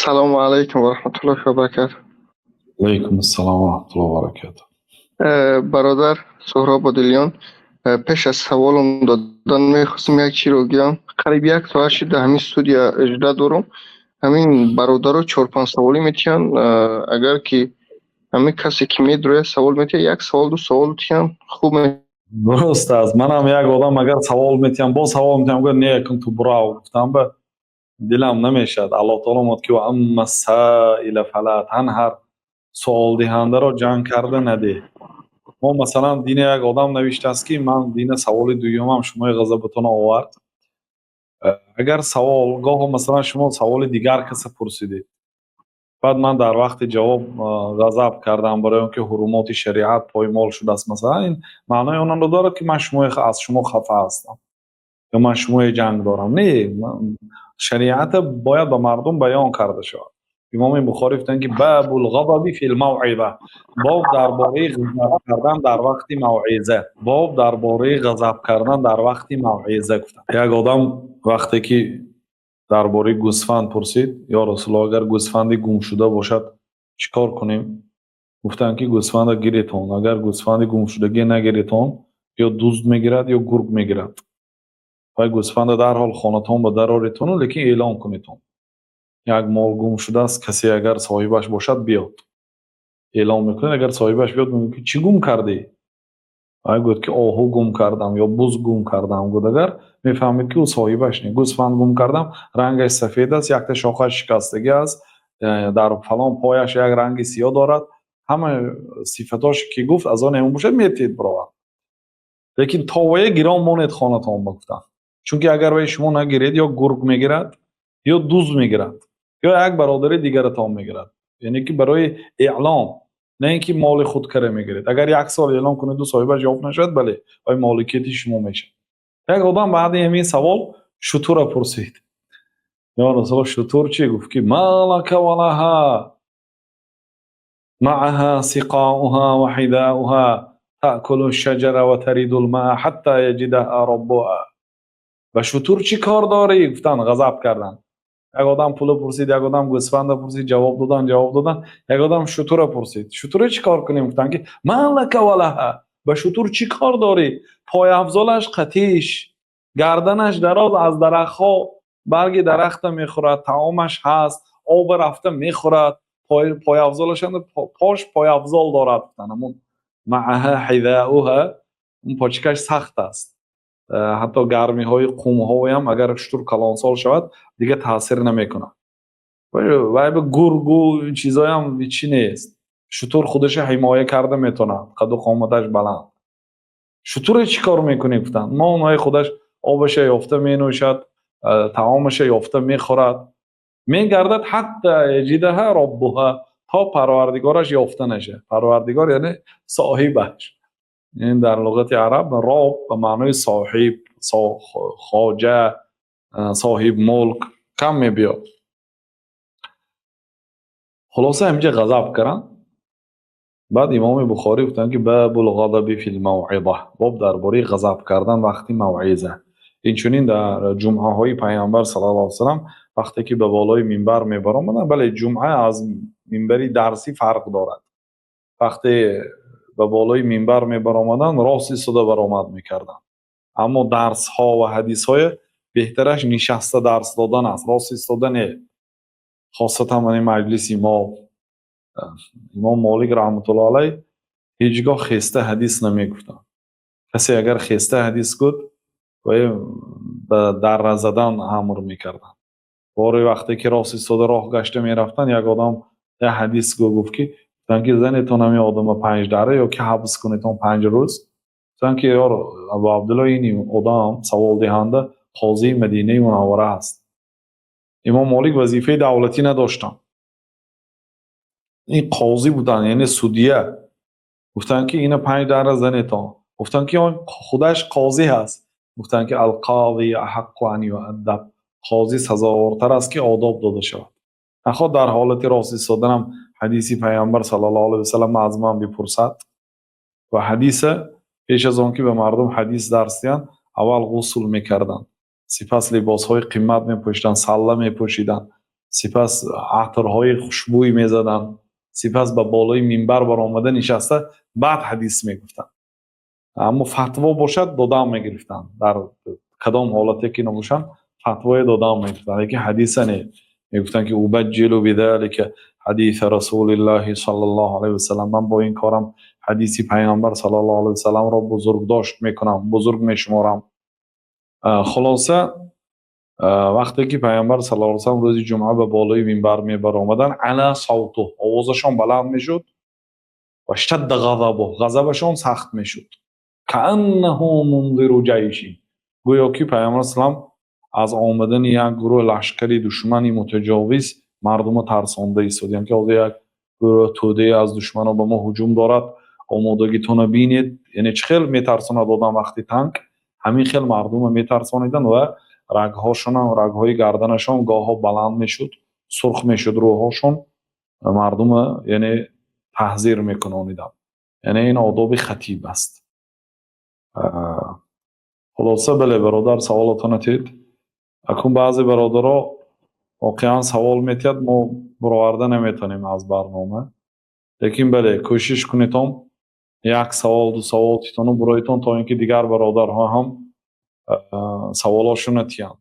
سلام علیکم و رحمت الله و برکاته. علیکم السلام و رحمت الله و برکاته. برادر سهراب عادلیان، پیش از سوالم دادن میخواستم یک چی رو بگم. قریب یک ساعت شده همین استودیا اجرا دارم. همین برادر رو چهار پنج سوالی میتین، اگر که همین کسی که میدره سوال میتین یک سوال دو سوال تین خوب درست است. منم یک آدم اگر سوال میتونم با سوال میتونم گفت نه کن تو براو گفتم به دلم نمیشد. الله تعالی مد که و اما سائل فلا تنهر، سوال دهنده را جنگ کرده نده. ما مثلا دین یک آدم نوشته است که من دین سوال دویمم شما غضبتون آورد. اگر سوال گاه مثلا شما سوال دیگر کسی پرسیدید بعد من در وقت جواب غضب کردم برای اینکه حرمات شریعت پایمال شده است، مثلا این معنای اون رو دارد که من از شما خفه هستم یا من شما جنگ دارم. نه، شریعت باید به مردم بیان کرده شود. امام بخاری گفتند که باب الغضب فی الموعظه، باب درباره غضب کردن در وقت موعظه، باب درباره غضب کردن در وقت موعظه گفتند. یک آدم وقتی که درباره گوسفند پرسید یا رسول الله اگر گوسفندی گم شده باشد چیکار کنیم؟ گفتند که گوسفند گیرتون، اگر گوسفند گم شدگی نگیرتون یا دزد میگیرد یا گرگ میگیرد. و گوسفند در حال خانتون به در آریتون لیکن اعلام کنیتون یک مال گم شده است، کسی اگر صاحبش باشد بیاد. اعلام میکنید، اگر صاحبش بیاد میگه چی گم کردی؟ آیا گفت که آهو گم کردم یا بز گم کردم. گفت اگر میفهمید که او صاحبش نیست، گوسفند گم کردم رنگش سفید است، یک تا شاخش شکستگی است، در فلان پایش یک رنگ سیاه دارد، همه صفتاش که گفت از آن همون باشه میتید برآورد. لیکن تاویه گیران مانید خانتان بگفتن، چون که اگر وی شما نگیرید یا گرگ میگیرد یا دوز میگیرد یا یک برادر دیگرتان میگیرد. یعنی که برای اعلام، نه اینکه مال خود کره میگیرید. اگر یک سال اعلام کنید دو صاحبش یافت نشد بله وی مالکیت شما میشه. یک آدم بعد همین سوال شتور پرسید یا رسول شتور چی گفت که مالک ولها معها سقاؤها و حذاؤها تأكل الشجر و ترید الماء حتی یجدها ربها. و شتور چی کار داری؟ گفتن غضب کردن. یک آدم پول پرسید، یک آدم گوسفند پرسید، جواب دادن. یک آدم شتور پرسید، شتور چی کار کنیم؟ گفتن که مالک ولها، به شتور چی کار داری؟ پای افضلش قطیش، گردنش دراز، از درختها برگ درخت میخورد، طعامش هست، آب رفته میخورد، پای افضلش پاش پای افضل دارد. گفتن معها حذاؤها، اون پاچکش سخت است، حتی گرمی های قوم ها هم اگر شتور کلانسال شود دیگه تاثیر نمیکنه. و به گرگ و چیزای هم چی نیست. شتور خودش حمایه کرده میتونه، قد و قامتش بلند. شتور چی کار میکنه؟ گفتن ما اونهای خودش آبش یافته مینوشد، طعامش یافته میخورد، میگردد حتی یجدها ربها، تا پروردگارش یافته نشه. پروردگار یعنی صاحبش. این در لغت عرب رب به معنای صاحب، خواجه، صاحب ملک کم میبیاد. خلاصه همینجا غضب کردن. بعد امام بخاری گفتن که باب الغضب فی الموعظه، باب درباره غضب کردن وقتی موعظه. این چنین در جمعه های پیامبر صلی الله علیه و سلم وقتی که به بالای منبر میبرامدن، بله جمعه از منبری درسی فرق دارد. وقتی به بالای منبر میبرامدن راست ایستاده برآمد میکردن، اما درس ها و حدیث های بهترش نشسته درس دادن است، راست ایستاده نه. خاصتا من مجلس امام مالک رحمت الله علیه هیچگاه خسته حدیث نمیگفتن. کسی اگر خسته حدیث گفت و به در زدن امر میکردن. باره وقتی که راست ایستاده راه گشته میرفتن، یک آدم یه حدیث گفت که زنی زنتون همی آدم 5 دره یا که حبس کنیتون 5 روز. زن که یار ابو عبدالله این آدم سوال دهنده قاضی مدینه منوره است. امام مالک وظیفه دولتی نداشتن، این قاضی بودن، یعنی سودیه. گفتن که این 5 دره زنتون. گفتن که اون خودش قاضی هست. گفتن که القاضی احق ان یؤدب، قاضی سزاوارتر است که آداب داده شود. نخواد در حالت راست ایستادنم حدیثی پیامبر صلی الله علیه و سلم از من بپرسد و حدیث پیش از آن که به مردم حدیث درس دهند اول غسل میکردند، سپس لباسهای قیمت میپوشیدند، سله میپوشیدند، سپس عطرهای خوشبوی میزدن، سپس به بالای منبر برآمده نشسته بعد حدیث میگفتن. اما فتوا باشد دادم میگرفتن، در کدام حالتی که نباشن فتوای دادم میگرفتن، یکی حدیث نه میگفتن که اوبجلو بذلک حدیث رسول الله صلی الله علیه و سلم، من با این کارم حدیثی پیامبر صلی الله علیه و سلم را بزرگ داشت میکنم، بزرگ میشمارم. خلاصه وقتی که پیامبر صلی الله علیه و سلم روز جمعه به بالای منبر میبر آمدن، علا صوته، آوازشان بلند میشد و شد غضبشان سخت میشد، کانه منذر جیشی، گویا که پیامبر اسلام از آمدن یک گروه لشکری دشمنی متجاوز مردم ترسانده ایستاد، یعنی که یک گروه توده از دشمن به ما هجوم دارد، آمادگیتون بینید. یعنی چه خیلی میترساند آدم وقتی تنگ، همین خیلی مردم میترسانیدن و رگهاشون هم، رگهای گردنشان گاه ها بلند میشد، سرخ میشد روحاشون، مردم یعنی تحذیر میکنانیدن. یعنی این آداب خطیب است. خلاصه بله برادر سوالتان تید. اکنون بعضی برادرها واقعا سوال میتید، ما برآورده نمیتونیم از برنامه، لیکن بله کوشش کنیدم یک سوال دو سوال تیتانو برایتان تا اینکه دیگر برادرها هم سوالاشون نتیان.